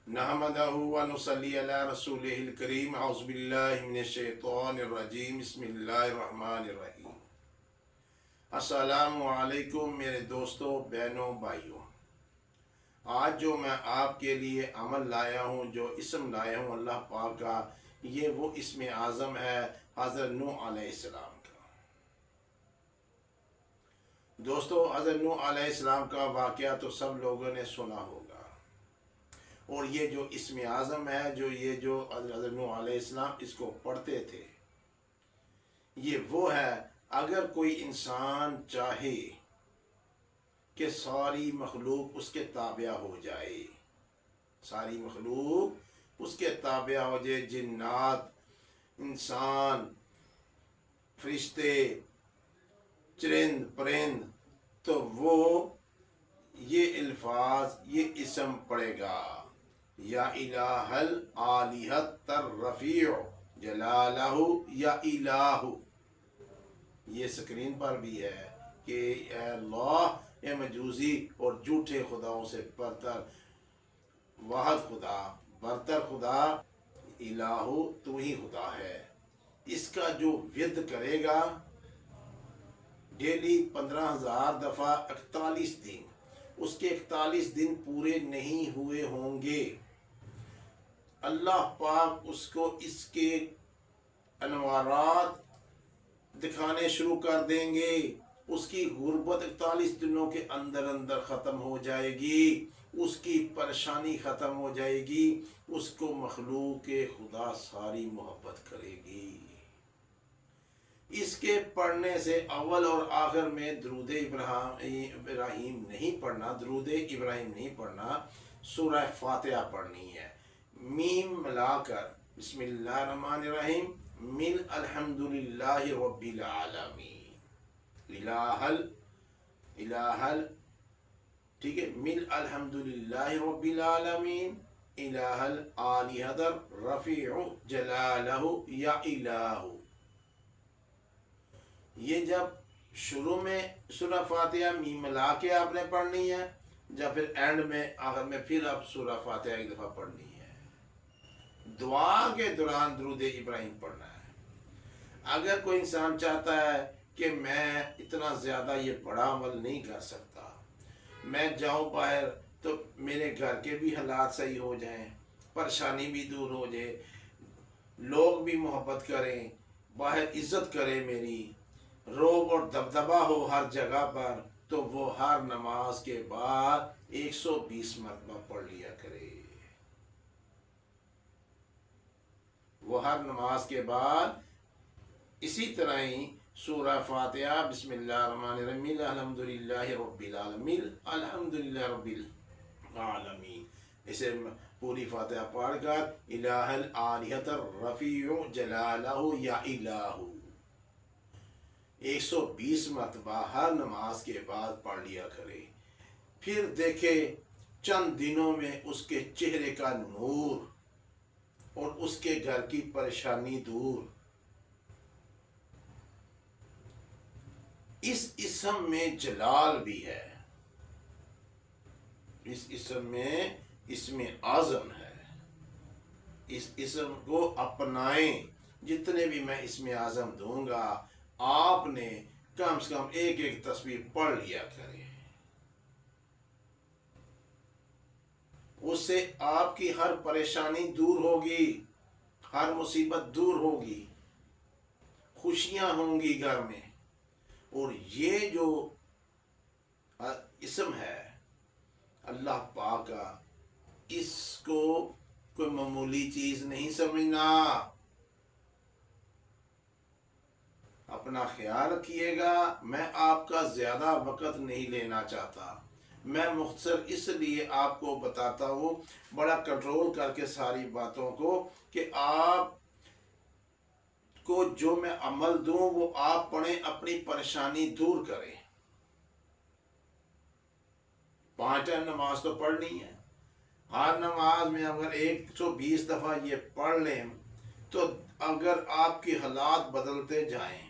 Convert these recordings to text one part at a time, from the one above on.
नहमदहु व नुसल्ली अला रसूलिहिल करीम औज़ु बिल्लाहि मिनश शैतानिर रजीम बिस्मिल्लाहिर रहमानिर रहीम। अस्सलामु अलैकुम मेरे दोस्तों, बहनों, भाइयों। आज जो मैं आपके लिए अमल लाया हूँ, जो इसम लाया हूँ अल्लाह पाक का, ये वो इसमें आज़म है हज़रत नूह अलैहिस्सलाम का। दोस्तों, हज़रत नूह अलैहिस्सलाम का वाक़या तो सब लोगों ने सुना होगा, और ये जो इसमें आज़म है, जो हज़रत नूह अलैहिस्सलाम इसको पढ़ते थे, ये वो है। अगर कोई इंसान चाहे कि सारी मखलूक उसके ताबिया हो जाए, सारी मखलूक उसके ताबिया हो जाए, जिन्नात, इंसान, फरिश्ते, चरिंद परिंद, तो वो ये अल्फाज, ये इसम पढ़ेगा, या इलाहल आलिहत तर रफ़ीउ जलालहु या इलाहु। ये स्क्रीन पर भी है कि अल्लाह ए मजूज़ी और झूठे खुदाओं से बरतर, वाहद खुदा, बरतर खुदा, इलाहु तू ही खुदा है। इसका जो विद करेगा डेली 15,000 दफ़ा 41 दिन, उसके 41 दिन पूरे नहीं हुए होंगे, अल्लाह पाक उसको इसके अनवारात दिखाने शुरू कर देंगे। उसकी गुर्बत 41 दिनों के अंदर अंदर ख़त्म हो जाएगी, उसकी परेशानी ख़त्म हो जाएगी, उसको मखलूक खुदा सारी मोहब्बत करेगी। इसके पढ़ने से अव्वल और आखिर में दरूद इब्राहिम नहीं पढ़ना, दरूद इब्राहिम नहीं पढ़ना, सूरह फातिहा पढ़नी है। मीम मिलाकर बिस्मिल्लाहिर्रहमानिर्रहीम, मिल अल्हम्दुलिल्लाहि रब्बिल आलमीन, इलाहल, ठीक है, मिल अल्हम्दुलिल्लाहि रब्बिल आलमीन, इलाहल आलिहतर रफ़ीउ जलालहु या इलाहु। ये जब शुरू में सूरह फातिहा मीम मिला के आपने पढ़नी है, जब फिर एंड में आखिर में फिर आप सूरह फातिहा एक दफ़ा पढ़नी है। दुआ के दौरान दरूद इब्राहिम पढ़ना है। अगर कोई इंसान चाहता है कि मैं इतना ज़्यादा ये बड़ा अमल नहीं कर सकता, मैं जाऊँ बाहर तो मेरे घर के भी हालात सही हो जाएं, परेशानी भी दूर हो जाए, लोग भी मोहब्बत करें, बाहर इज़्ज़त करें, मेरी रोब और दबदबा हो हर जगह पर, तो वो हर नमाज के बाद 120 मरतबा पढ़ लिया करे। वो हर नमाज के बाद इसी तरह ही सूरह फातिहा बिस्मिल्लाहिर्रहमानिर्रहीम अल्हम्दुलिल्लाहि रब्बिल आलमीन, अल्हम्दुलिल्लाहि रब्बिल आलमीन, इसे पूरी फातिहा पढ़कर इलाहल आलिहतर रफ़ीउ जलालहु या इलाहु 120 मरतबा हर नमाज के बाद पढ़ लिया करे। फिर देखे चंद दिनों में उसके चेहरे का नूर और उसके घर की परेशानी दूर। इस इसम में जलाल भी है, इस इसम में इसमें आज़म है। इस इसम को अपनाएं। जितने भी मैं इसमें आज़म दूंगा, आपने कम से कम एक एक तस्वीर पढ़ लिया करें। उससे आपकी हर परेशानी दूर होगी, हर मुसीबत दूर होगी, खुशियां होंगी घर में। और ये जो इसम है अल्लाह पाक का, इसको कोई मामूली चीज नहीं समझना। अपना ख्याल रखिएगा। मैं आपका ज़्यादा वक़्त नहीं लेना चाहता, मैं मुख्तसर इसलिए आपको बताता हूँ, बड़ा कंट्रोल करके सारी बातों को, कि आप को जो मैं अमल दूँ वो आप पढ़ें, अपनी परेशानी दूर करें। 5 टाइम नमाज तो पढ़नी है। हर नमाज में अगर 120 दफ़ा ये पढ़ लें, तो अगर आपके हालात बदलते जाएं,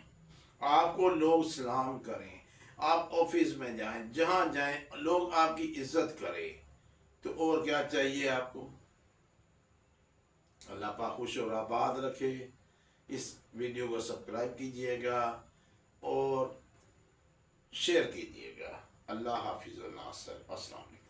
आपको लोग सलाम करें, आप ऑफिस में जाएं, जहाँ जाएं लोग आपकी इज्जत करें, तो और क्या चाहिए आपको? اللہ پاک خوش اور آباد رکھے. اس ویڈیو کو سبسکرائب کیجیے گا اور شیئر کیجیے گا. اللہ حافظ و ناصر. السلام علیکم.